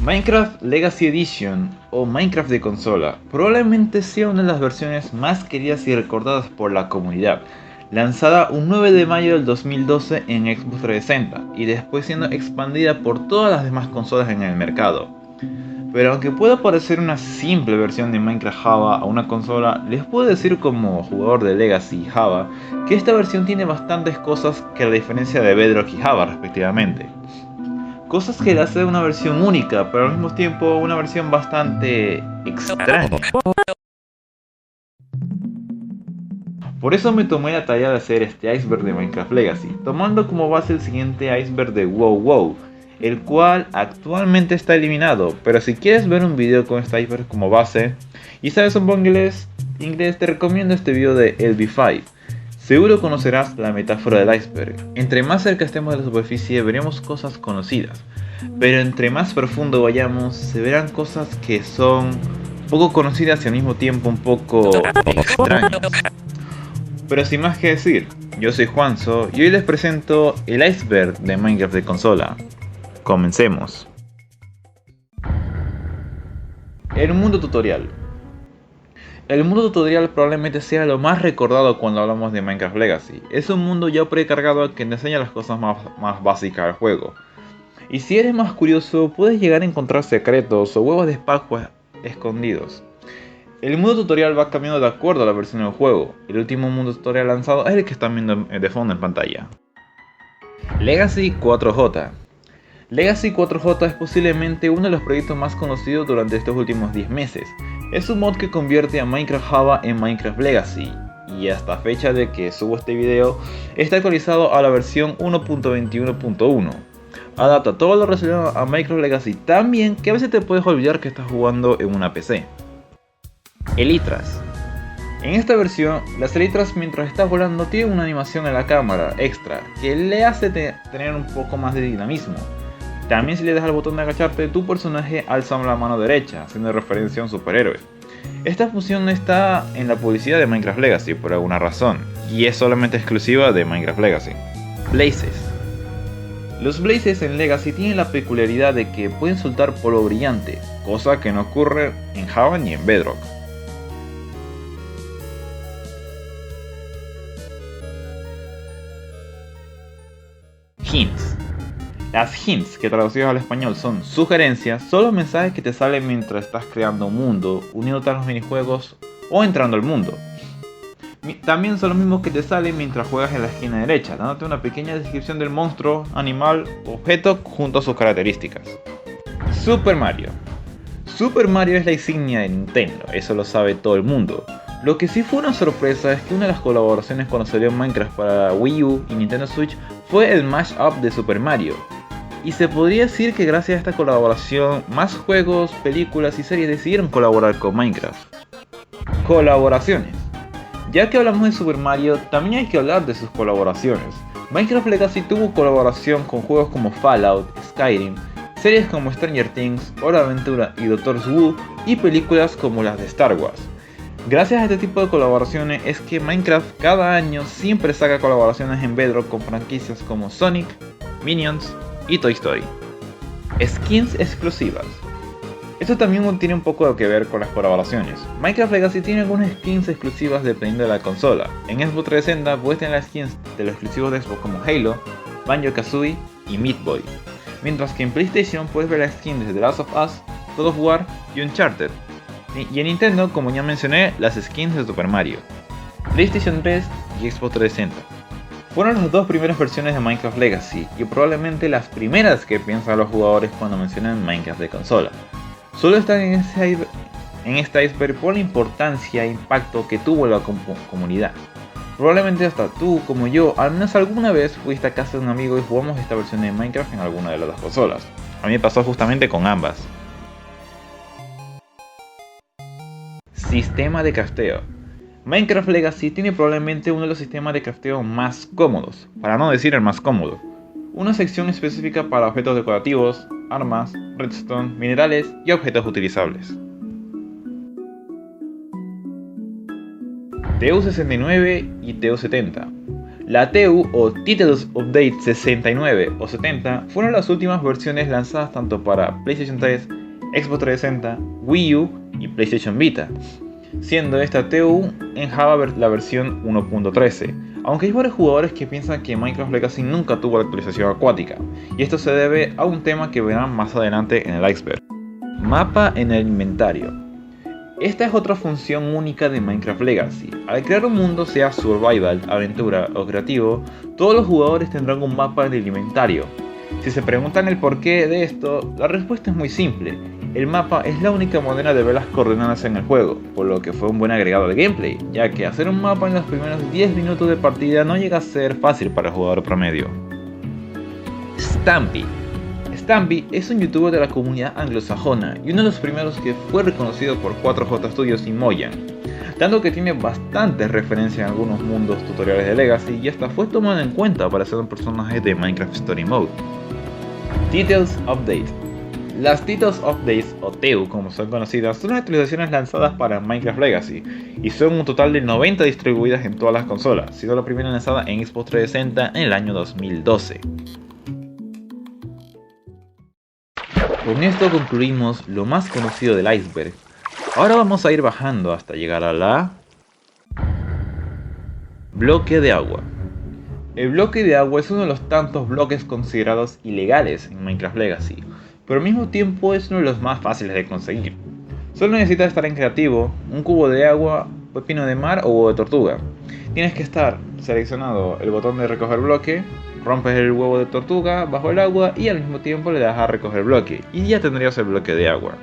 Minecraft Legacy Edition o Minecraft de consola probablemente sea una de las versiones más queridas y recordadas por la comunidad, lanzada un 9 de mayo del 2012 en Xbox 360 y después siendo expandida por todas las demás consolas en el mercado. Pero aunque pueda parecer una simple versión de Minecraft Java a una consola, les puedo decir como jugador de Legacy y Java que esta versión tiene bastantes cosas que la diferencia de Bedrock y Java respectivamente. Cosas que le hacen una versión única, pero al mismo tiempo una versión bastante extraña. Por eso me tomé la tarea de hacer este iceberg de Minecraft Legacy, tomando como base el siguiente iceberg de WoW, el cual actualmente está eliminado, pero si quieres ver un video con este iceberg como base y sabes un poco inglés, te recomiendo este video de LB5. Seguro conocerás la metáfora del iceberg. Entre más cerca estemos de la superficie veremos cosas conocidas, pero entre más profundo vayamos se verán cosas que son poco conocidas y al mismo tiempo un poco extrañas. Pero sin más que decir, yo soy Juanzo y hoy les presento el iceberg de Minecraft de consola. Comencemos. El mundo tutorial. El mundo tutorial probablemente sea lo más recordado cuando hablamos de Minecraft Legacy. Es un mundo ya precargado que te enseña las cosas más básicas del juego. Y si eres más curioso, puedes llegar a encontrar secretos o huevos de Pascua escondidos. El mundo tutorial va cambiando de acuerdo a la versión del juego. El último mundo tutorial lanzado es el que están viendo de fondo en pantalla. Legacy 4J. Legacy 4J es posiblemente uno de los proyectos más conocidos durante estos últimos 10 meses. Es un mod que convierte a Minecraft Java en Minecraft Legacy, y hasta fecha de que subo este video, está actualizado a la versión 1.21.1. Adapta todo lo relacionado a Minecraft Legacy tan bien que a veces te puedes olvidar que estás jugando en una PC. Elytras. En esta versión, las elytras mientras estás volando tienen una animación en la cámara extra que le hace tener un poco más de dinamismo. También si le das al botón de agacharte, tu personaje alza la mano derecha, haciendo referencia a un superhéroe. Esta función no está en la publicidad de Minecraft Legacy por alguna razón, y es solamente exclusiva de Minecraft Legacy. Blazes. Los blazes en Legacy tienen la peculiaridad de que pueden soltar polvo brillante, cosa que no ocurre en Java ni en Bedrock. Hints. Las hints, que traducidas al español son sugerencias, son los mensajes que te salen mientras estás creando un mundo, uniéndote a los minijuegos o entrando al mundo. También son los mismos que te salen mientras juegas en la esquina derecha, dándote una pequeña descripción del monstruo, animal o objeto junto a sus características. Super Mario. Super Mario es la insignia de Nintendo, eso lo sabe todo el mundo. Lo que sí fue una sorpresa es que una de las colaboraciones cuando salió Minecraft para Wii U y Nintendo Switch fue el Mash-up de Super Mario. Y se podría decir que gracias a esta colaboración, más juegos, películas y series decidieron colaborar con Minecraft. Colaboraciones. Ya que hablamos de Super Mario, también hay que hablar de sus colaboraciones. Minecraft Legacy tuvo colaboración con juegos como Fallout, Skyrim, series como Stranger Things, Hora de Aventura y Doctor Who, y películas como las de Star Wars. Gracias a este tipo de colaboraciones es que Minecraft cada año siempre saca colaboraciones en Bedrock con franquicias como Sonic, Minions y Toy Story. Skins exclusivas. Esto también tiene un poco que ver con las colaboraciones. Minecraft Legacy tiene algunas skins exclusivas dependiendo de la consola. En Xbox 360 puedes tener las skins de los exclusivos de Xbox como Halo, Banjo-Kazooie y Meat Boy. Mientras que en PlayStation puedes ver las skins de The Last of Us, God of War y Uncharted. Y en Nintendo, como ya mencioné, las skins de Super Mario, PlayStation 3 y Xbox 360. Fueron las dos primeras versiones de Minecraft Legacy y probablemente las primeras que piensan los jugadores cuando mencionan Minecraft de consola. Solo están en este iceberg por la importancia e impacto que tuvo la comunidad. Probablemente hasta tú, como yo, al menos alguna vez fuiste a casa de un amigo y jugamos esta versión de Minecraft en alguna de las dos consolas. A mí me pasó justamente con ambas. Sistema de crafteo. Minecraft Legacy tiene probablemente uno de los sistemas de crafteo más cómodos, para no decir el más cómodo. Una sección específica para objetos decorativos, armas, redstone, minerales y objetos utilizables. TU69 y TU70. La TU o Titles Update 69 o 70 fueron las últimas versiones lanzadas tanto para PlayStation 3, Xbox 360, Wii U y PlayStation Vita, siendo esta TU en Java la versión 1.13, aunque hay varios jugadores que piensan que Minecraft Legacy nunca tuvo la actualización acuática, y esto se debe a un tema que verán más adelante en el iceberg. Mapa en el inventario. Esta es otra función única de Minecraft Legacy. Al crear un mundo, sea survival, aventura o creativo, todos los jugadores tendrán un mapa en el inventario. Si se preguntan el porqué de esto, la respuesta es muy simple. El mapa es la única manera de ver las coordenadas en el juego, por lo que fue un buen agregado de gameplay, ya que hacer un mapa en los primeros 10 minutos de partida no llega a ser fácil para el jugador promedio. Stampy. Stampy es un youtuber de la comunidad anglosajona y uno de los primeros que fue reconocido por 4J Studios y Mojang, dado que tiene bastantes referencias en algunos mundos tutoriales de Legacy y hasta fue tomado en cuenta para ser un personaje de Minecraft Story Mode. Details Update. Las Details Updates, o TEU como son conocidas, son las actualizaciones lanzadas para Minecraft Legacy y son un total de 90 distribuidas en todas las consolas, siendo la primera lanzada en Xbox 360 en el año 2012. Con esto concluimos lo más conocido del iceberg. Ahora vamos a ir bajando hasta llegar a la... bloque de agua. El bloque de agua es uno de los tantos bloques considerados ilegales en Minecraft Legacy, pero al mismo tiempo es uno de los más fáciles de conseguir. Solo necesitas estar en creativo, un cubo de agua, pepino de mar o huevo de tortuga. Tienes que estar seleccionado el botón de recoger bloque, rompes el huevo de tortuga bajo el agua y al mismo tiempo le das a recoger bloque y ya tendrías el bloque de agua.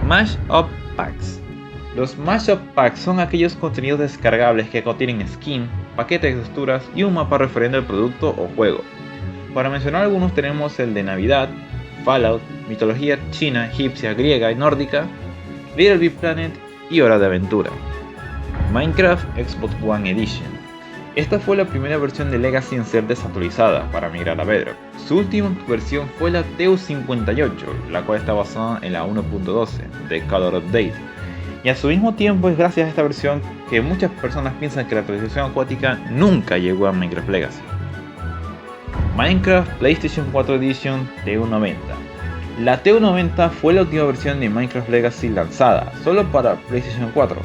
Mashup Packs. Los Mashup Packs son aquellos contenidos descargables que contienen skin, paquetes de texturas y un mapa referente al producto o juego. Para mencionar algunos tenemos el de Navidad, Fallout, mitología china, egipcia, griega y nórdica, Little Big Planet y Hora de Aventura. Minecraft Xbox One Edition. Esta fue la primera versión de Legacy en ser desactualizada para migrar a Bedrock. Su última versión fue la TU58, la cual está basada en la 1.12 de Color Update. Y a su mismo tiempo es gracias a esta versión que muchas personas piensan que la actualización acuática nunca llegó a Minecraft Legacy. Minecraft PlayStation 4 Edition TU90. La TU90 fue la última versión de Minecraft Legacy lanzada, solo para PlayStation 4,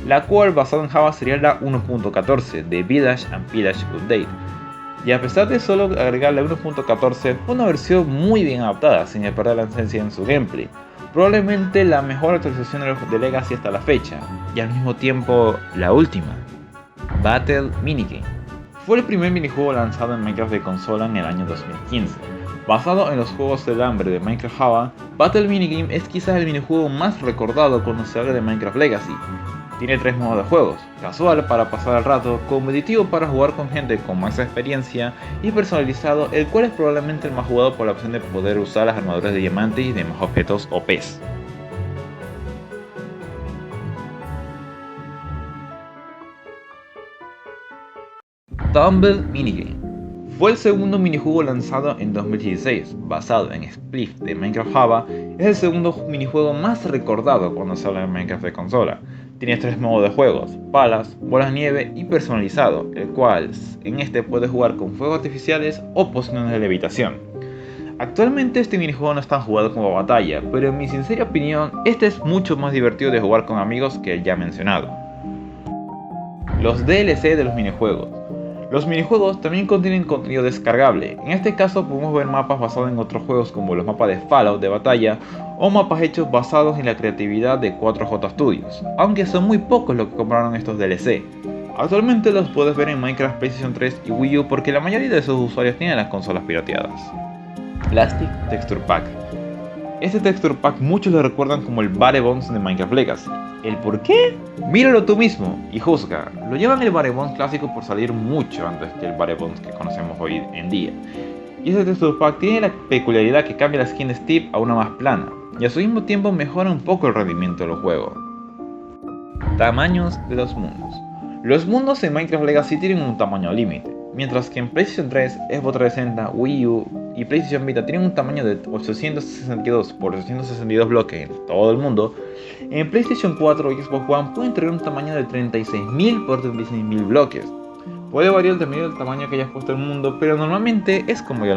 la cual basada en Java sería la 1.14 de Village and Pillage Update. Y a pesar de solo agregar la 1.14, fue una versión muy bien adaptada, sin perder la esencia en su gameplay. Probablemente la mejor actualización de Legacy hasta la fecha, y al mismo tiempo la última. Battle Minigame. Fue el primer minijuego lanzado en Minecraft de consola en el año 2015. Basado en los juegos del hambre de Minecraft Java, Battle Minigame es quizás el minijuego más recordado cuando se habla de Minecraft Legacy. Tiene 3 modos de juegos: casual para pasar el rato, competitivo para jugar con gente con más experiencia y personalizado, el cual es probablemente el más jugado por la opción de poder usar las armaduras de diamante y demás objetos OPs. Tumble Minigame. Fue el segundo minijuego lanzado en 2016, basado en Spliff de Minecraft Java. Es el segundo minijuego más recordado cuando se habla de Minecraft de consola. Tiene 3 modos de juegos: palas, bolas de nieve y personalizado, el cual en este puedes jugar con fuegos artificiales o pociones de levitación. Actualmente este minijuego no es tan jugado como batalla, pero en mi sincera opinión este es mucho más divertido de jugar con amigos que el ya mencionado. Los DLC de los minijuegos. Los minijuegos también contienen contenido descargable. En este caso podemos ver mapas basados en otros juegos como los mapas de Fallout de batalla o mapas hechos basados en la creatividad de 4J Studios, aunque son muy pocos los que compraron estos DLC. Actualmente los puedes ver en Minecraft PlayStation 3 y Wii U porque la mayoría de sus usuarios tienen las consolas pirateadas. Plastic Texture Pack. Este Texture Pack muchos lo recuerdan como el Bare Bones de Minecraft Legacy. ¿El por qué? Míralo tú mismo y juzga. Lo llevan el Bare Bones clásico por salir mucho antes que el Bare Bones que conocemos hoy en día. Y este Texture Pack tiene la peculiaridad que cambia la skin de Steve a una más plana, y a su mismo tiempo mejora un poco el rendimiento de los juegos. Tamaños de los mundos. Los mundos en Minecraft Legacy tienen un tamaño límite, mientras que en PlayStation 3, Xbox 360, Wii U y PlayStation Vita tienen un tamaño de 862 por 862 bloques en todo el mundo. En PlayStation 4 y Xbox One pueden tener un tamaño de 36.000 por 36.000 bloques. Puede variar dependiendo del tamaño que hayas puesto el mundo, pero normalmente es como yo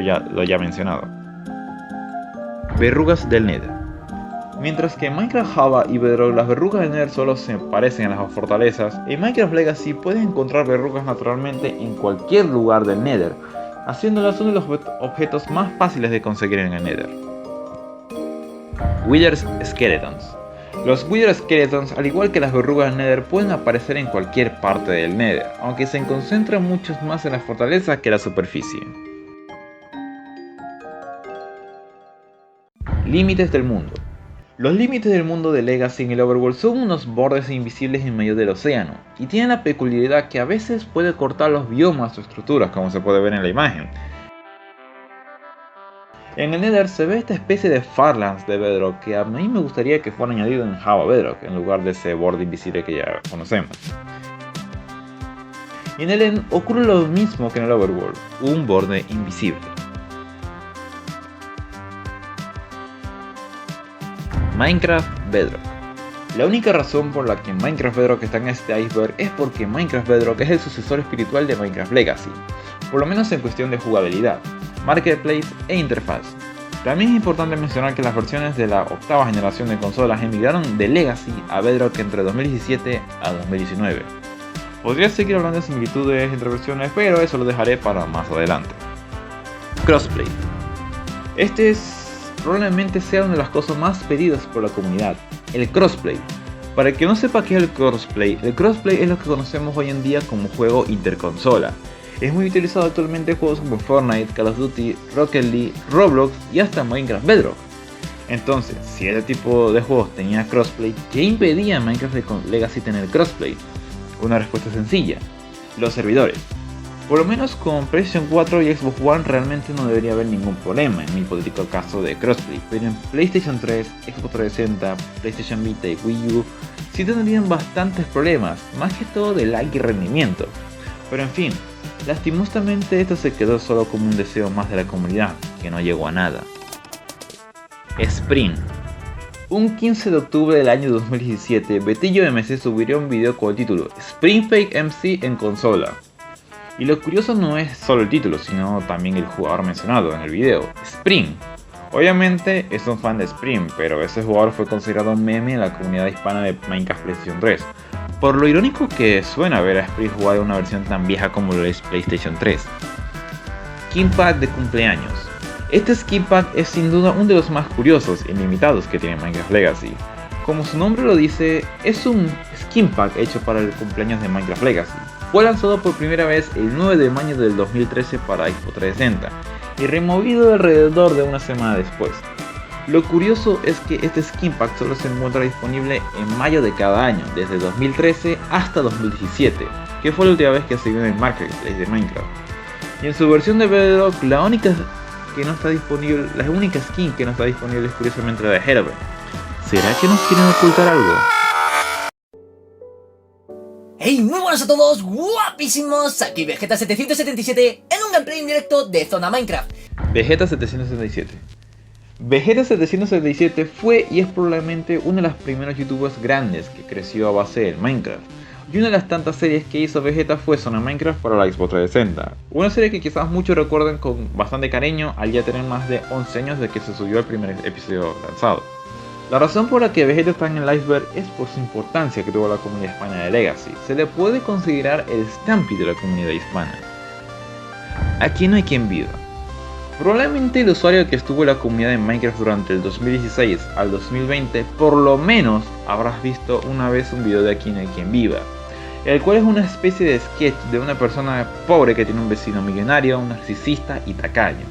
ya lo he mencionado. Verrugas del Nether. Mientras que en Minecraft Java y Bedrock las verrugas del Nether solo se parecen a las fortalezas, en Minecraft Legacy puedes encontrar verrugas naturalmente en cualquier lugar del Nether, haciéndolas uno de los objetos más fáciles de conseguir en el Nether. Wither Skeletons. Los Wither Skeletons, al igual que las verrugas del Nether, pueden aparecer en cualquier parte del Nether, aunque se concentran muchos más en las fortalezas que en la superficie. Límites del mundo. Los límites del mundo de Legacy en el Overworld son unos bordes invisibles en medio del océano, y tienen la peculiaridad que a veces puede cortar los biomas o estructuras, como se puede ver en la imagen. En el Nether se ve esta especie de Farlands de Bedrock que a mí me gustaría que fuera añadido en Java Bedrock, en lugar de ese borde invisible que ya conocemos. Y en el End ocurre lo mismo que en el Overworld, un borde invisible. Minecraft Bedrock. La única razón por la que Minecraft Bedrock está en este iceberg es porque Minecraft Bedrock es el sucesor espiritual de Minecraft Legacy, por lo menos en cuestión de jugabilidad, marketplace e interfaz. También es importante mencionar que las versiones de la octava generación de consolas emigraron de Legacy a Bedrock entre 2017 a 2019. Podría seguir hablando de similitudes entre versiones, pero eso lo dejaré para más adelante. Crossplay. Probablemente sea una de las cosas más pedidas por la comunidad, el crossplay. Para el que no sepa qué es el crossplay es lo que conocemos hoy en día como juego interconsola. Es muy utilizado actualmente en juegos como Fortnite, Call of Duty, Rocket League, Roblox y hasta Minecraft Bedrock. Entonces, si este tipo de juegos tenía crossplay, ¿qué impedía a Minecraft Legacy tener crossplay? Una respuesta sencilla: los servidores. Por lo menos con PlayStation 4 y Xbox One realmente no debería haber ningún problema en mi hipotético caso de crossplay, pero en PlayStation 3, Xbox 360, PlayStation Vita y Wii U sí tendrían bastantes problemas, más que todo de lag y rendimiento. Pero en fin, lastimosamente esto se quedó solo como un deseo más de la comunidad, que no llegó a nada. Spring. Un 15 de octubre del año 2017, Betillo MC subiría un video con el título Spring Fake MC en consola. Y lo curioso no es solo el título, sino también el jugador mencionado en el video, Spring. Obviamente es un fan de Spring, pero ese jugador fue considerado un meme en la comunidad hispana de Minecraft PlayStation 3. Por lo irónico que suena ver a Spring jugar en una versión tan vieja como lo es PlayStation 3. Skin Pack de cumpleaños. Este Skin Pack es sin duda uno de los más curiosos y limitados que tiene Minecraft Legacy. Como su nombre lo dice, es un Skin Pack hecho para el cumpleaños de Minecraft Legacy. Fue lanzado por primera vez el 9 de mayo del 2013 para Xbox 360 y removido alrededor de una semana después. Lo curioso es que este Skin Pack solo se encuentra disponible en mayo de cada año, desde 2013 hasta 2017, que fue la última vez que se vio en el marketplace de Minecraft. Y en su versión de Bedrock, la única skin que no está disponible es curiosamente la de Herobrine. ¿Será que nos quieren ocultar algo? ¡Hey! Muy buenas a todos, guapísimos, aquí Vegeta777 en un gameplay en directo de Zona Minecraft. Vegeta777. Vegeta777 fue y es probablemente uno de los primeros youtubers grandes que creció a base del Minecraft. Y una de las tantas series que hizo Vegeta fue Zona Minecraft para la Xbox 360. Una serie que quizás muchos recuerden con bastante cariño al ya tener más de 11 años de que se subió el primer episodio lanzado. La razón por la que Vegeta está en el iceberg es por su importancia que tuvo la comunidad hispana de Legacy. Se le puede considerar el Stampy de la comunidad hispana. Aquí no hay quien viva. Probablemente el usuario que estuvo en la comunidad de Minecraft durante el 2016 al 2020 por lo menos habrás visto una vez un video de Aquí no hay quien viva, el cual es una especie de sketch de una persona pobre que tiene un vecino millonario, un narcisista y tacaño.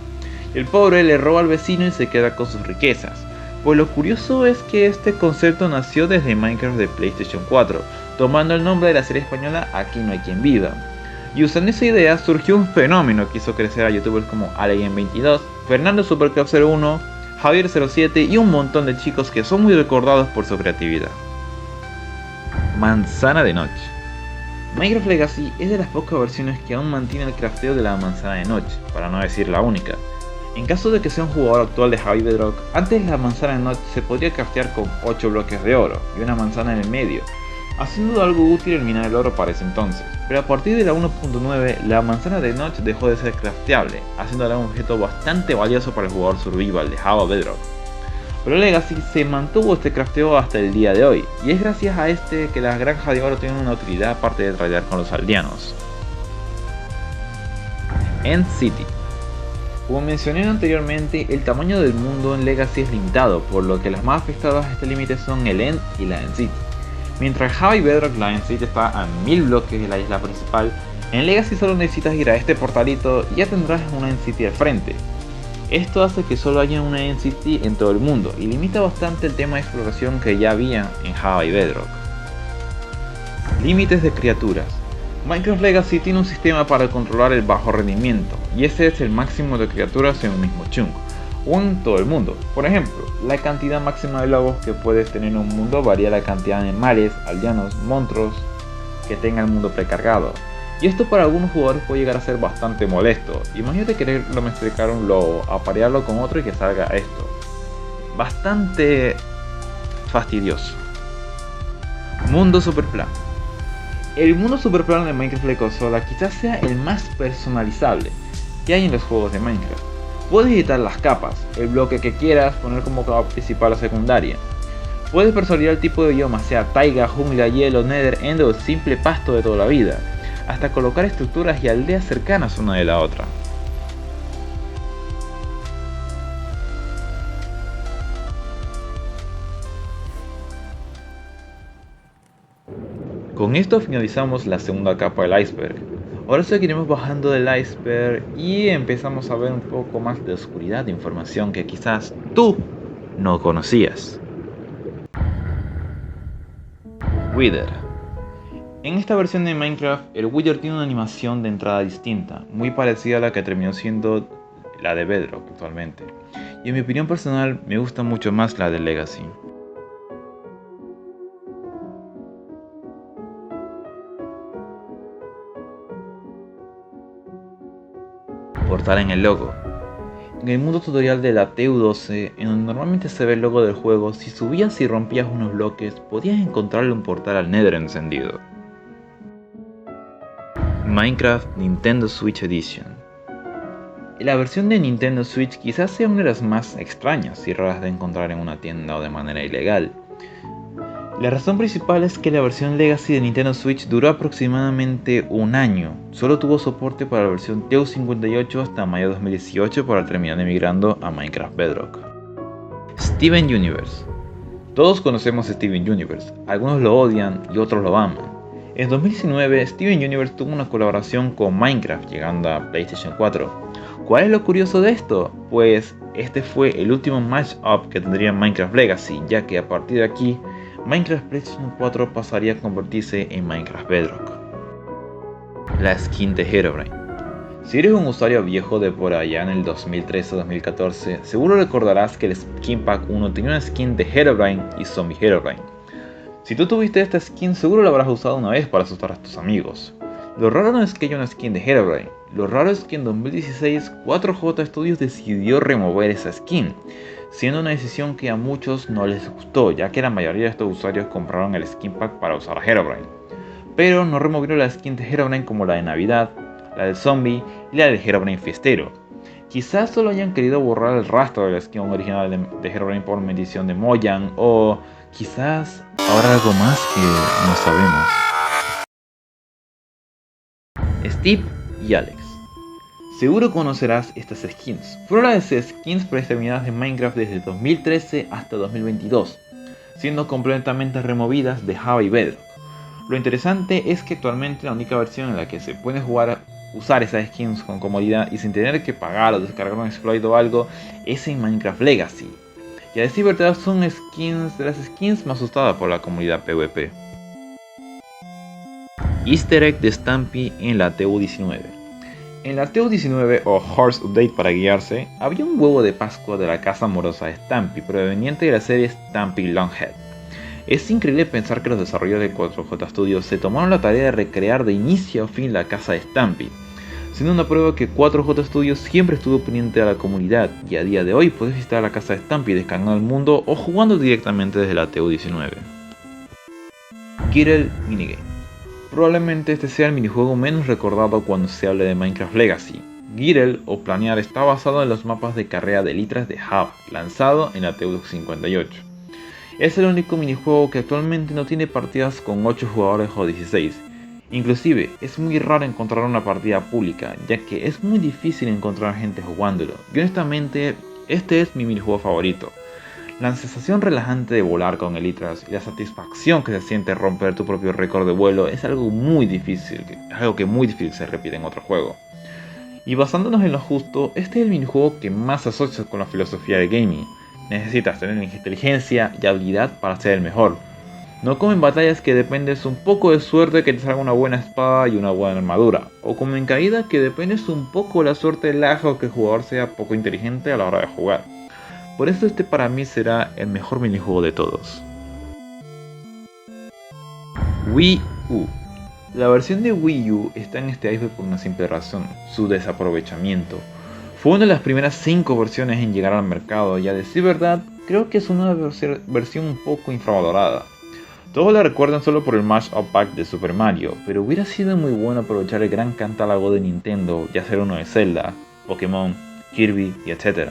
El pobre le roba al vecino y se queda con sus riquezas. Pues lo curioso es que este concepto nació desde Minecraft de PlayStation 4, tomando el nombre de la serie española Aquí no hay quien viva. Y usando esa idea surgió un fenómeno que hizo crecer a youtubers como Alien22, Fernando Supercraft01, Javier07 y un montón de chicos que son muy recordados por su creatividad. Manzana de noche. Minecraft Legacy es de las pocas versiones que aún mantiene el crafteo de la manzana de noche, para no decir la única. En caso de que sea un jugador actual de Java Bedrock, antes la manzana de noche se podría craftear con 8 bloques de oro y una manzana en el medio, haciendo algo útil eliminar el oro para ese entonces, pero a partir de la 1.9 la manzana de Notch dejó de ser crafteable, haciéndola un objeto bastante valioso para el jugador survival de Java Bedrock. Pero Legacy se mantuvo este crafteo hasta el día de hoy, y es gracias a este que las granjas de oro tienen una utilidad aparte de tradear con los aldeanos. End City. Como mencioné anteriormente, el tamaño del mundo en Legacy es limitado, por lo que las más afectadas a este límite son el End y la End City. Mientras en Java y Bedrock la End City está a 1000 bloques de la isla principal, en Legacy solo necesitas ir a este portalito y ya tendrás una End City al frente. Esto hace que solo haya una End City en todo el mundo y limita bastante el tema de exploración que ya había en Java y Bedrock. Límites de criaturas. Minecraft Legacy tiene un sistema para controlar el bajo rendimiento, y ese es el máximo de criaturas en un mismo chunk, o en todo el mundo. Por ejemplo, la cantidad máxima de lobos que puedes tener en un mundo varía la cantidad de animales, aldeanos, monstruos que tenga el mundo precargado. Y esto para algunos jugadores puede llegar a ser bastante molesto. Imagínate querer domesticar un lobo, aparearlo con otro y que salga esto. Bastante fastidioso. Mundo superplano. El mundo superplano de Minecraft de consola quizás sea el más personalizable que hay en los juegos de Minecraft. Puedes editar las capas, el bloque que quieras poner como capa principal o secundaria. Puedes personalizar el tipo de bioma, sea taiga, jungla, hielo, nether, end o simple pasto de toda la vida, hasta colocar estructuras y aldeas cercanas una de la otra. Con esto finalizamos la segunda capa del iceberg. Ahora seguiremos bajando del iceberg y empezamos a ver un poco más de oscuridad de información que quizás tú no conocías. Wither. En esta versión de Minecraft, el Wither tiene una animación de entrada distinta, muy parecida a la que terminó siendo la de Bedrock actualmente. Y en mi opinión personal, me gusta mucho más la de Legacy. Portal en el logo. En el mundo tutorial de la TU12, en donde normalmente se ve el logo del juego, si subías y rompías unos bloques, podías encontrarle un portal al Nether encendido. Minecraft Nintendo Switch Edition. La versión de Nintendo Switch quizás sea una de las más extrañas y raras de encontrar en una tienda o de manera ilegal. La razón principal es que la versión Legacy de Nintendo Switch duró aproximadamente un año. Solo tuvo soporte para la versión TU58 hasta mayo de 2018 para terminar emigrando a Minecraft Bedrock. Steven Universe. Todos conocemos a Steven Universe, algunos lo odian y otros lo aman. En 2019, Steven Universe tuvo una colaboración con Minecraft llegando a PlayStation 4. ¿Cuál es lo curioso de esto? Pues este fue el último match-up que tendría Minecraft Legacy, ya que a partir de aquí Minecraft PlayStation 4 pasaría a convertirse en Minecraft Bedrock. La skin de Herobrine. Si eres un usuario viejo de por allá en el 2013 o 2014, seguro recordarás que el Skin Pack 1 tenía una skin de Herobrine y Zombie Herobrine. Si tú tuviste esta skin, seguro la habrás usado una vez para asustar a tus amigos. Lo raro no es que haya una skin de Herobrine, lo raro es que en 2016 4J Studios decidió remover esa skin, siendo una decisión que a muchos no les gustó, ya que la mayoría de estos usuarios compraron el skin pack para usar a Herobrine. Pero no removieron la skin de Herobrine como la de Navidad, la del zombie y la del Herobrine fiestero. Quizás solo hayan querido borrar el rastro de la skin original de Herobrine por medición de Mojang, o quizás habrá algo más que no sabemos. Steve y Alex. Seguro conocerás estas skins. Fueron las skins predeterminadas de Minecraft desde 2013 hasta 2022, siendo completamente removidas de Java y Bedrock. Lo interesante es que actualmente la única versión en la que se puede usar esas skins con comodidad y sin tener que pagar o descargar un exploit o algo es en Minecraft Legacy. Y a decir verdad son skins de las skins más usadas por la comunidad PvP. Easter egg de Stampy en la TU19. En la TU19 o Horse Update para guiarse, había un huevo de Pascua de la casa amorosa de Stampy proveniente de la serie Stampy Longhead. Es increíble pensar que los desarrolladores de 4J Studios se tomaron la tarea de recrear de inicio a fin la casa de Stampy, siendo una prueba que 4J Studios siempre estuvo pendiente de la comunidad y a día de hoy puedes visitar la casa de Stampy descargando el mundo o jugando directamente desde la TU19. Giddle Minigame. Probablemente este sea el minijuego menos recordado cuando se hable de Minecraft Legacy. Giddle o Planear está basado en los mapas de carrera de litras de Hub, lanzado en la TU58. Es el único minijuego que actualmente no tiene partidas con 8 jugadores o 16. Inclusive, es muy raro encontrar una partida pública, ya que es muy difícil encontrar gente jugándolo, y honestamente, este es mi minijuego favorito. La sensación relajante de volar con Elytras y la satisfacción que se siente romper tu propio récord de vuelo es algo muy difícil, se repite en otro juego. Y basándonos en lo justo, este es el minijuego que más se asocia con la filosofía de gaming. Necesitas tener inteligencia y habilidad para ser el mejor. No como en batallas que dependes un poco de suerte que te salga una buena espada y una buena armadura, o como en caída que dependes un poco de la suerte del ajo o que el jugador sea poco inteligente a la hora de jugar. Por eso este para mí será el mejor minijuego de todos. Wii U. La versión de Wii U está en este iceberg por una simple razón, su desaprovechamiento. Fue una de las primeras 5 versiones en llegar al mercado y a decir verdad, creo que es una versión un poco infravalorada. Todos la recuerdan solo por el Mash-up Pack de Super Mario, pero hubiera sido muy bueno aprovechar el gran catálogo de Nintendo y hacer uno de Zelda, Pokémon, Kirby y etc.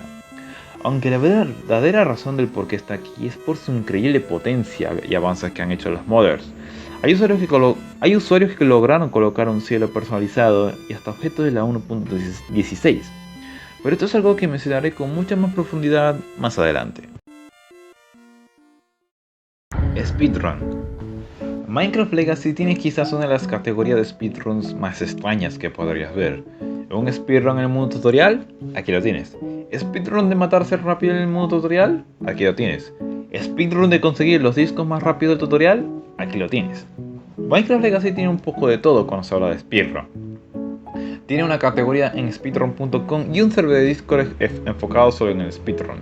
Aunque la verdadera razón del por qué está aquí es por su increíble potencia y avances que han hecho los modders. Hay usuarios que lograron colocar un cielo personalizado y hasta objetos de la 1.16, pero esto es algo que mencionaré con mucha más profundidad más adelante. Speedrun. Minecraft Legacy tiene quizás una de las categorías de speedruns más extrañas que podrías ver. ¿Un speedrun en el mundo tutorial? Aquí lo tienes. ¿Speedrun de matarse rápido en el mundo tutorial? Aquí lo tienes. ¿Speedrun de conseguir los discos más rápido del tutorial? Aquí lo tienes. Minecraft Legacy tiene un poco de todo cuando se habla de speedrun. Tiene una categoría en speedrun.com y un server de Discord enfocado solo en el speedrun.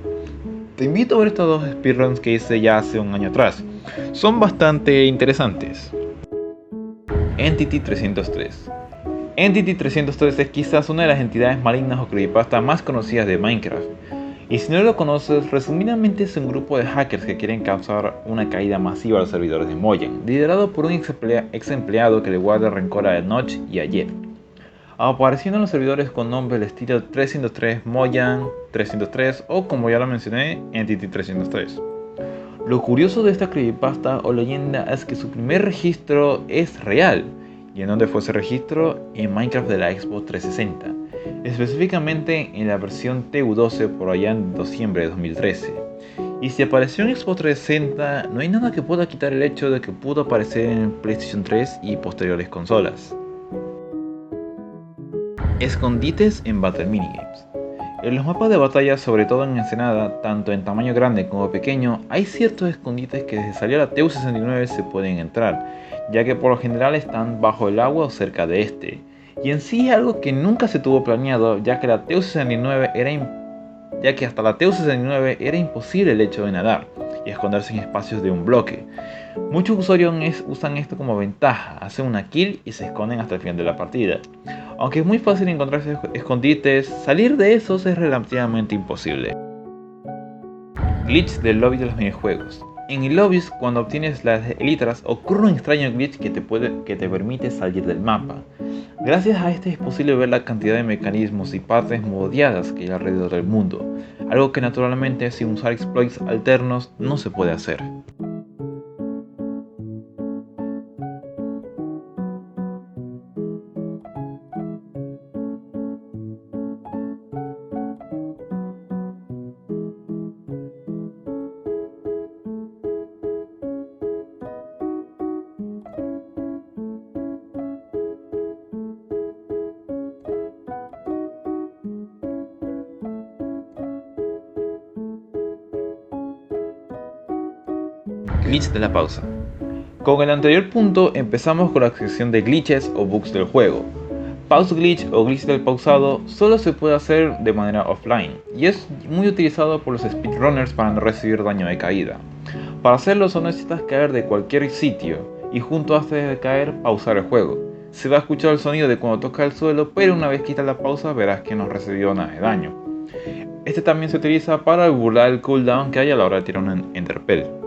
Te invito a ver estos 2 speedruns que hice ya hace un año atrás. Son bastante interesantes. Entity 303. Entity 303 es quizás una de las entidades malignas o creepypastas más conocidas de Minecraft. Y si no lo conoces, resumidamente es un grupo de hackers que quieren causar una caída masiva a los servidores de Mojang, liderado por un ex empleado que le guarda rencor a Notch y a Jeff, apareciendo en los servidores con nombres del estilo 303 Mojang 303 o, como ya lo mencioné, Entity 303. Lo curioso de esta creepypasta o leyenda es que su primer registro es real. ¿Y en dónde fue ese registro? En Minecraft de la Xbox 360, específicamente en la versión TU12 por allá en diciembre de 2013. Y si apareció en Xbox 360, no hay nada que pueda quitar el hecho de que pudo aparecer en PlayStation 3 y posteriores consolas. Escondites en Battle Minigames. En los mapas de batalla, sobre todo en Ensenada, tanto en tamaño grande como pequeño, hay ciertos escondites que desde salir a la TU69 se pueden entrar, ya que por lo general están bajo el agua o cerca de este. Y en sí es algo que nunca se tuvo planeado, ya que hasta la TU69 era imposible el hecho de nadar y esconderse en espacios de un bloque. Muchos usuarios usan esto como ventaja, hacen una kill y se esconden hasta el final de la partida. Aunque es muy fácil encontrar escondites, salir de esos es relativamente imposible. Glitch del lobby de los minijuegos. En el lobby, cuando obtienes las Elytras, ocurre un extraño glitch que te permite salir del mapa. Gracias a este es posible ver la cantidad de mecanismos y partes modeadas que hay alrededor del mundo, algo que naturalmente sin usar exploits alternos no se puede hacer. Glitch de la pausa. Con el anterior punto empezamos con la sección de glitches o bugs del juego. Pause glitch o glitch del pausado solo se puede hacer de manera offline y es muy utilizado por los speedrunners para no recibir daño de caída. Para hacerlo solo necesitas caer de cualquier sitio y junto antes de caer pausar el juego. Se va a escuchar el sonido de cuando toca el suelo, pero una vez quitas la pausa verás que no recibió nada de daño. Este también se utiliza para burlar el cooldown que hay a la hora de tirar un Enderpearl.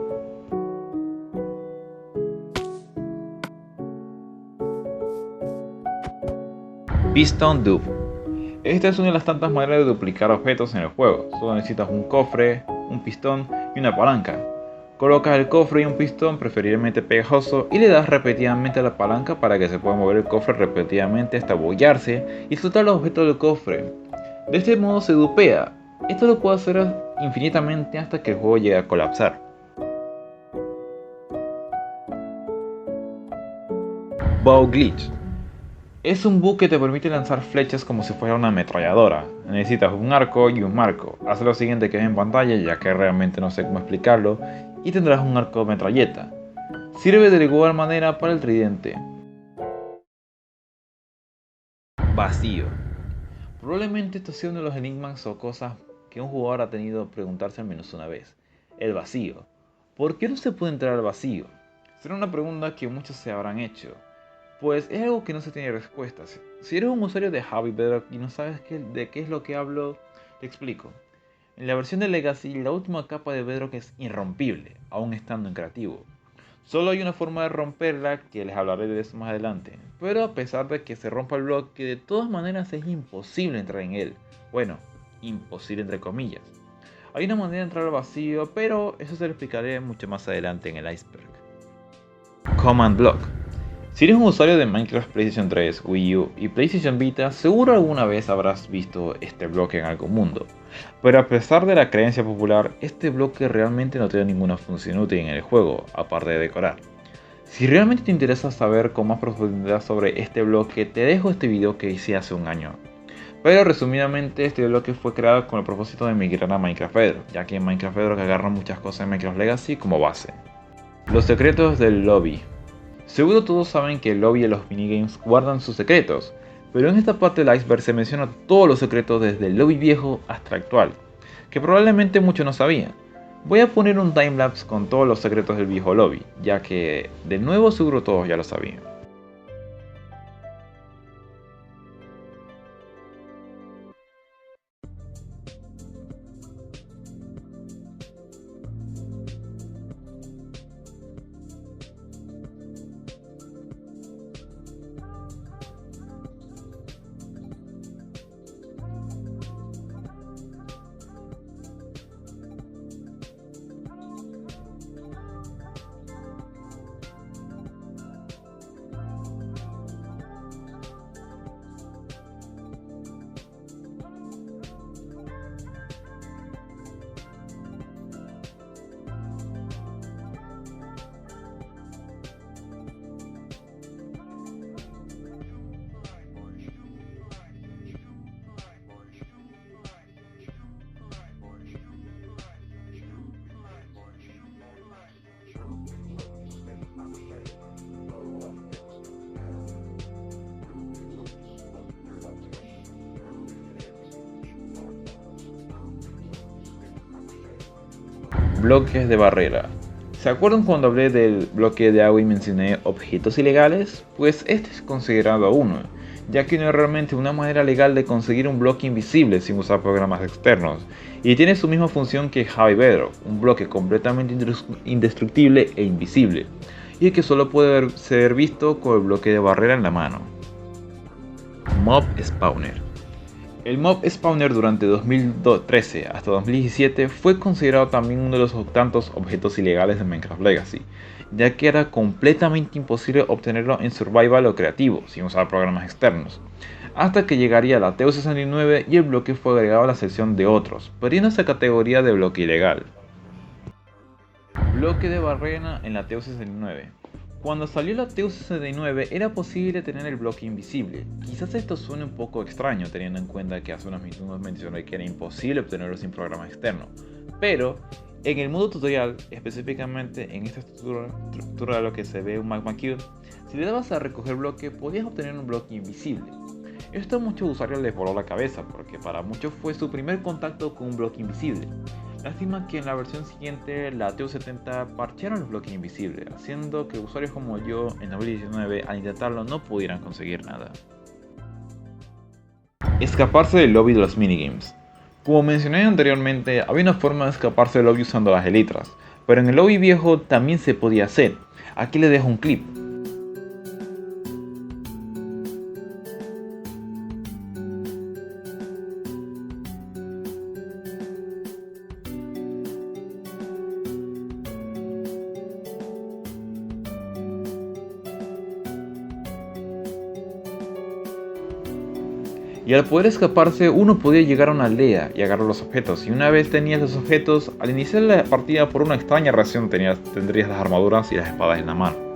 Piston Dupe. Esta es una de las tantas maneras de duplicar objetos en el juego. Solo necesitas un cofre, un pistón y una palanca. Colocas el cofre y un pistón preferiblemente pegajoso y le das repetidamente a la palanca para que se pueda mover el cofre repetidamente hasta bollarse y soltar los objetos del cofre. De este modo se dupea. Esto lo puede hacer infinitamente hasta que el juego llegue a colapsar. Bow Glitch. Es un bug que te permite lanzar flechas como si fuera una ametralladora. Necesitas un arco y un marco. Haz lo siguiente que ves en pantalla, ya que realmente no sé cómo explicarlo, y tendrás un arco de metralleta. Sirve de igual manera para el tridente. Vacío. Probablemente esto sea uno de los enigmas o cosas que un jugador ha tenido que preguntarse al menos una vez. El vacío. ¿Por qué no se puede entrar al vacío? Será una pregunta que muchos se habrán hecho. Pues es algo que no se tiene respuestas. Si eres un usuario de Heavy Bedrock y no sabes de qué es lo que hablo, te explico. En la versión de Legacy, la última capa de Bedrock es irrompible, aún estando en creativo. Solo hay una forma de romperla, que les hablaré de eso más adelante. Pero a pesar de que se rompa el bloque, de todas maneras es imposible entrar en él. Bueno, imposible entre comillas. Hay una manera de entrar al vacío, pero eso se lo explicaré mucho más adelante en el iceberg. Command Block. Si eres un usuario de Minecraft PlayStation 3, Wii U y PlayStation Vita, seguro alguna vez habrás visto este bloque en algún mundo. Pero a pesar de la creencia popular, este bloque realmente no tiene ninguna función útil en el juego, aparte de decorar. Si realmente te interesa saber con más profundidad sobre este bloque, te dejo este video que hice hace un año. Pero resumidamente, este bloque fue creado con el propósito de migrar a Minecraft Bedrock, ya que en Minecraft Bedrock agarran muchas cosas en Minecraft Legacy como base. Los secretos del lobby. Seguro todos saben que el lobby y los minigames guardan sus secretos, pero en esta parte del iceberg se menciona todos los secretos desde el lobby viejo hasta el actual, que probablemente muchos no sabían. Voy a poner un timelapse con todos los secretos del viejo lobby, ya que de nuevo seguro todos ya lo sabían. Bloques de barrera. ¿Se acuerdan cuando hablé del bloque de agua y mencioné objetos ilegales? Pues este es considerado uno, ya que no es realmente una manera legal de conseguir un bloque invisible sin usar programas externos, y tiene su misma función que Heavy Bedrock, un bloque completamente indestructible e invisible, y que solo puede ser visto con el bloque de barrera en la mano. Mob Spawner. El Mob Spawner durante 2013 hasta 2017 fue considerado también uno de los tantos objetos ilegales de Minecraft Legacy, ya que era completamente imposible obtenerlo en Survival o Creativo, sin usar programas externos, hasta que llegaría la TU69 y el bloque fue agregado a la sección de otros, perdiendo esa categoría de bloque ilegal. Bloque de barrera en la TU69. Cuando salió la TU69 era posible tener el bloque invisible. Quizás esto suene un poco extraño teniendo en cuenta que hace unos minutos mencioné que era imposible obtenerlo sin programa externo. Pero en el modo tutorial, específicamente en esta estructura de lo que se ve un Magma Cube, si le dabas a recoger bloque podías obtener un bloque invisible. Esto a muchos usuarios les voló la cabeza porque para muchos fue su primer contacto con un bloque invisible. Lástima que en la versión siguiente, la TU70, parchearon el bloque invisible, haciendo que usuarios como yo en 2019 al intentarlo no pudieran conseguir nada. Escaparse del lobby de los minigames. Como mencioné anteriormente, había una forma de escaparse del lobby usando las elitras, pero en el lobby viejo también se podía hacer. Aquí les dejo un clip. Y al poder escaparse, uno podía llegar a una aldea y agarrar los objetos. Y una vez tenías los objetos, al iniciar la partida por una extraña razón tendrías las armaduras y las espadas en la mano.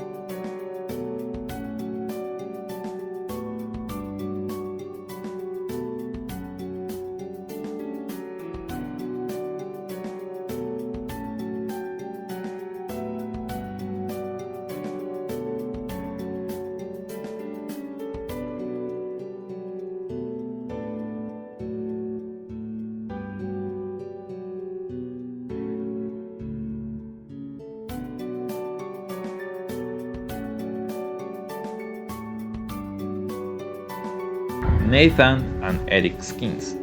Nathan and Eric skins.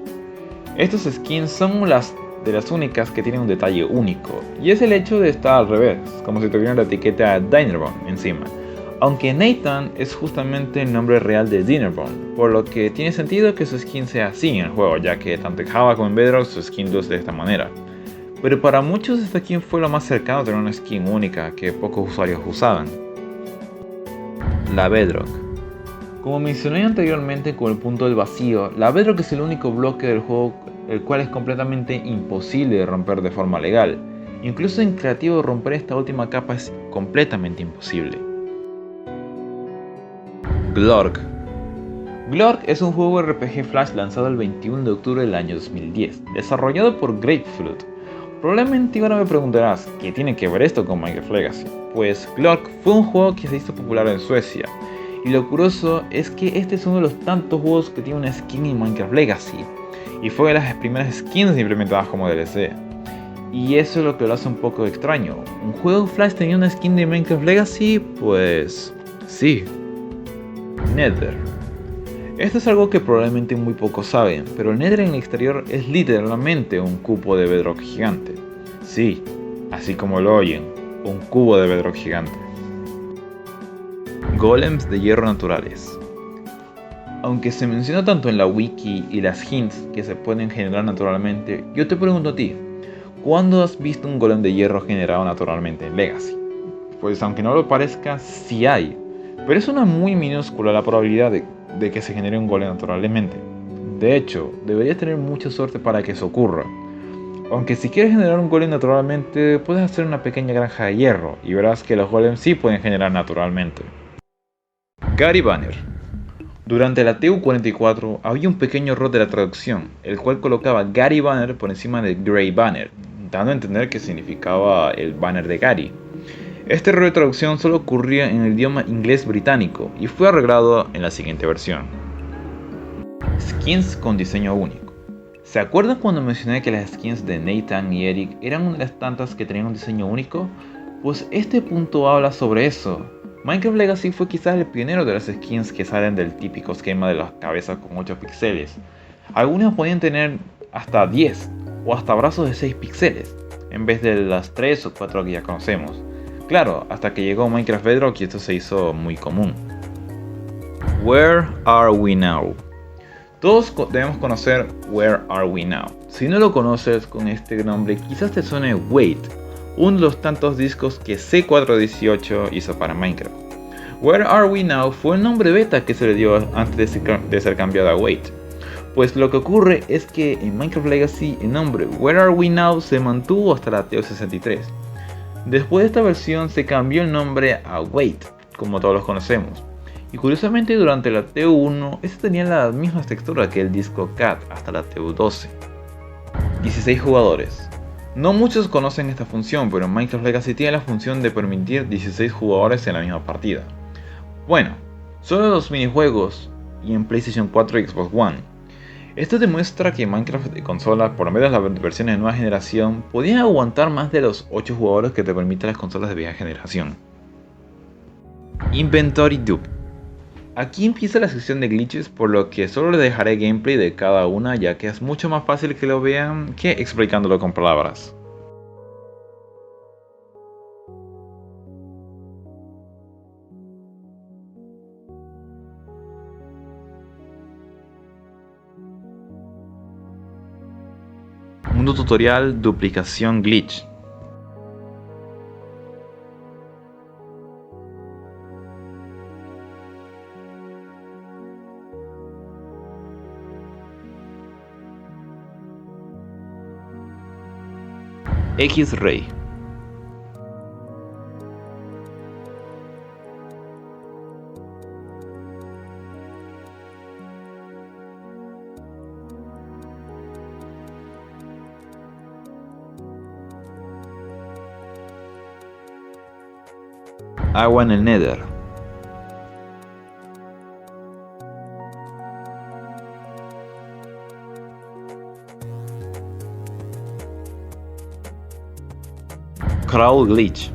Estos skins son de las únicas que tienen un detalle único, y es el hecho de estar al revés, como si tuvieran la etiqueta Dinnerbone encima. Aunque Nathan es justamente el nombre real de Dinnerbone, por lo que tiene sentido que su skin sea así en el juego, ya que tanto en Java como en Bedrock su skin luce de esta manera. Pero para muchos esta skin fue lo más cercano a tener una skin única que pocos usuarios usaban. La Bedrock. Como mencioné anteriormente con el punto del vacío, la Bedrock es el único bloque del juego el cual es completamente imposible de romper de forma legal. Incluso en creativo romper esta última capa es completamente imposible. Glork. Glork es un juego RPG Flash lanzado el 21 de octubre del año 2010, desarrollado por Grapefruit. Probablemente ahora me preguntarás, ¿qué tiene que ver esto con Minecraft Legacy? Pues Glork fue un juego que se hizo popular en Suecia. Y lo curioso es que este es uno de los tantos juegos que tiene una skin en Minecraft Legacy. Y fue de las primeras skins implementadas como DLC. Y eso es lo que lo hace un poco extraño. ¿Un juego Flash tenía una skin de Minecraft Legacy? Pues sí. Nether. Esto es algo que probablemente muy pocos saben, pero el Nether en el exterior es literalmente un cubo de Bedrock gigante. Sí, así como lo oyen, un cubo de Bedrock gigante. Golems de hierro naturales. Aunque se menciona tanto en la wiki y las hints que se pueden generar naturalmente, yo te pregunto a ti, ¿cuándo has visto un golem de hierro generado naturalmente en Legacy? Pues aunque no lo parezca, sí hay, pero es una muy minúscula la probabilidad de que se genere un golem naturalmente. De hecho, deberías tener mucha suerte para que eso ocurra. Aunque si quieres generar un golem naturalmente, puedes hacer una pequeña granja de hierro y verás que los golems sí pueden generar naturalmente. Gary Banner. Durante la TU-44 había un pequeño error de la traducción, el cual colocaba Gary Banner por encima de Grey Banner, dando a entender que significaba el banner de Gary. Este error de traducción solo ocurría en el idioma inglés británico y fue arreglado en la siguiente versión. Skins con diseño único. ¿Se acuerdan cuando mencioné que las skins de Nathan y Eric eran una de las tantas que tenían un diseño único? Pues este punto habla sobre eso. Minecraft Legacy fue quizás el pionero de las skins que salen del típico esquema de las cabezas con 8 píxeles. Algunas podían tener hasta 10 o hasta brazos de 6 píxeles, en vez de las 3 o 4 que ya conocemos. Claro, hasta que llegó Minecraft Bedrock y esto se hizo muy común. Where are we now? Todos debemos conocer Where Are We Now. Si no lo conoces con este nombre, quizás te suene Wait, uno de los tantos discos que C418 hizo para Minecraft. Where Are We Now fue el nombre beta que se le dio antes de ser cambiado a Wait. Pues lo que ocurre es que en Minecraft Legacy el nombre Where Are We Now se mantuvo hasta la TO63. Después de esta versión se cambió el nombre a Wait, como todos los conocemos. Y curiosamente durante la TU1 este tenía la misma textura que el disco CAT hasta la TU12. 16 jugadores. No muchos conocen esta función, pero en Minecraft Legacy tiene la función de permitir 16 jugadores en la misma partida. Bueno, solo en los minijuegos y en PlayStation 4 y Xbox One. Esto demuestra que Minecraft de consola, por medio de las versiones de nueva generación, podían aguantar más de los 8 jugadores que te permiten las consolas de vieja generación. Inventory Dupe. Aquí empieza la sección de glitches, por lo que solo les dejaré gameplay de cada una, ya que es mucho más fácil que lo vean que explicándolo con palabras. Mundo tutorial duplicación glitch. X-Ray. Agua en el Nether. Crawl Glitch.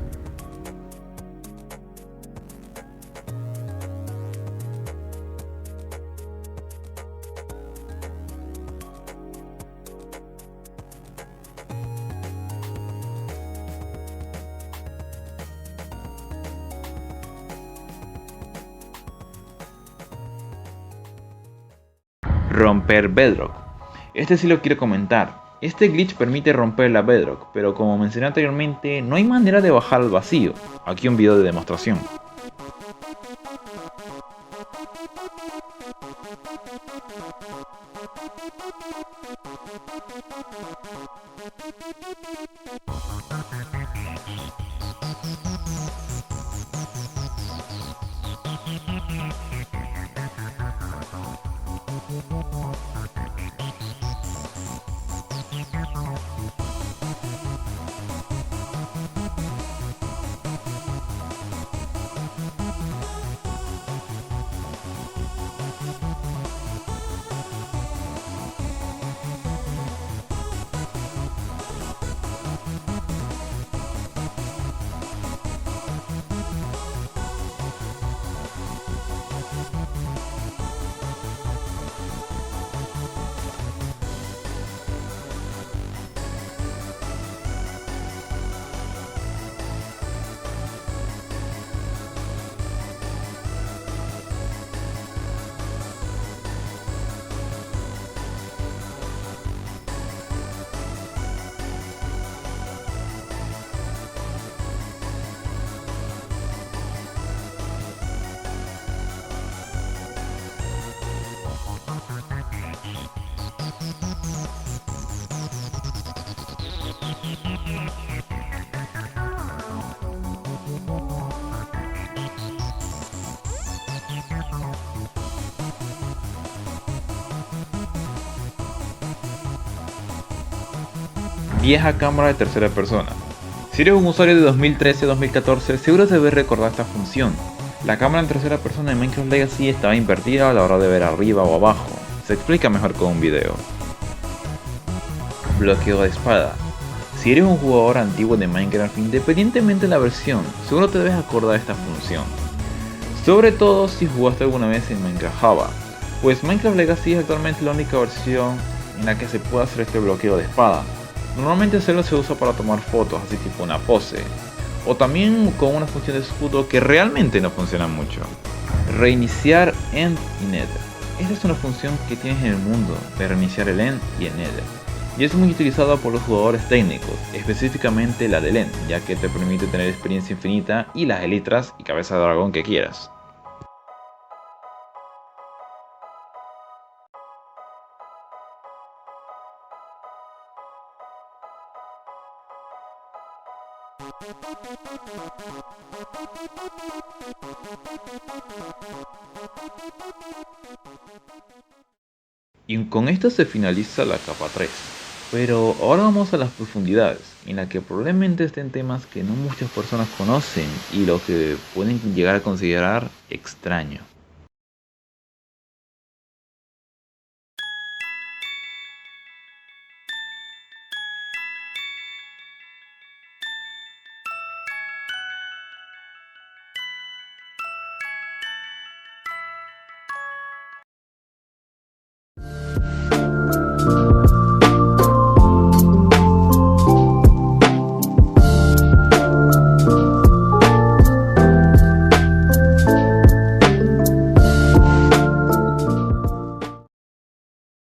Romper Bedrock. Este sí lo quiero comentar. Este glitch permite romper la Bedrock, pero como mencioné anteriormente, no hay manera de bajar al vacío. Aquí un video de demostración. Vieja cámara de tercera persona. Si eres un usuario de 2013-2014, seguro debes recordar esta función. La cámara en tercera persona de Minecraft Legacy estaba invertida a la hora de ver arriba o abajo. Se explica mejor con un video. Bloqueo de espada. Si eres un jugador antiguo de Minecraft, independientemente de la versión, seguro te debes acordar de esta función. Sobre todo si jugaste alguna vez en Minecraft Java, pues Minecraft Legacy es actualmente la única versión en la que se puede hacer este bloqueo de espada. Normalmente solo se usa para tomar fotos, así tipo una pose, o también con una función de escudo que realmente no funciona mucho. Reiniciar End y Nether. Esta es una función que tienes en el mundo de reiniciar el End y el Nether, y es muy utilizada por los jugadores técnicos, específicamente la del End, ya que te permite tener experiencia infinita y las elitras y cabeza de dragón que quieras. Y con esto se finaliza la capa 3. Pero ahora vamos a las profundidades, en la que probablemente estén temas que no muchas personas conocen y lo que pueden llegar a considerar extraño.